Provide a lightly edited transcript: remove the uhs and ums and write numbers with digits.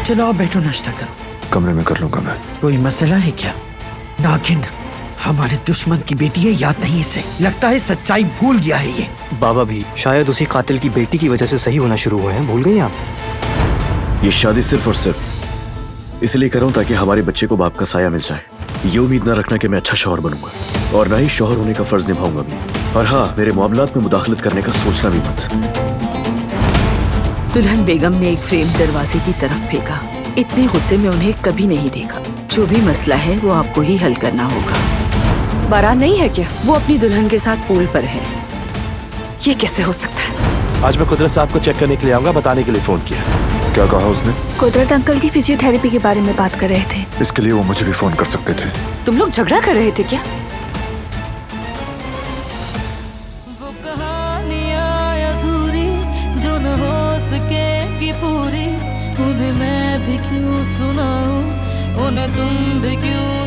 चलो आप बैठो, नाश्ता करो। कमरे में कर लूंगा मैं। कोई मसला है क्या? नागिन हमारे दुश्मन की बेटी है, याद नहीं इसे? लगता है सच्चाई भूल गया है ये। बाबा भी शायद उसी कातिल की बेटी की वजह से सही होना शुरू हुए हैं। भूल गई आप? ये शादी सिर्फ और सिर्फ इसलिए कर रहा हूं ताकि हमारे बच्चे को बाप का साया मिल जाए। ये उम्मीद ना रखना कि मैं अच्छा शौहर बनूंगा, और ना ही शौहर होने का फर्ज निभाऊंगा भी। और हाँ, मेरे मामलात में मुदाखलत करने का सोचना भी मत। दुल्हन बेगम ने एक फ्रेम दरवाजे की तरफ फेंका। इतने गुस्से में उन्हें कभी नहीं देखा। जो भी मसला है वो आपको ही हल करना होगा। बारात नहीं है क्या? वो अपनी दुल्हन के साथ पूल पर है। ये कैसे हो सकता है? आज मैं कुदरत साहब को चेक करने के लिए आऊंगा, बताने के लिए फोन किया। क्या कहा उसने? कुदरत अंकल की फिजियोथेरेपी के बारे में बात कर रहे थे। इसके लिए वो मुझे भी फोन कर सकते थे। तुम लोग झगड़ा कर रहे थे क्या? वो कहानियां अधूरी जो न हो सके कि पूरी, उन्हें मैं भी क्यों सुनाऊं, उन्हें तुम भी क्यों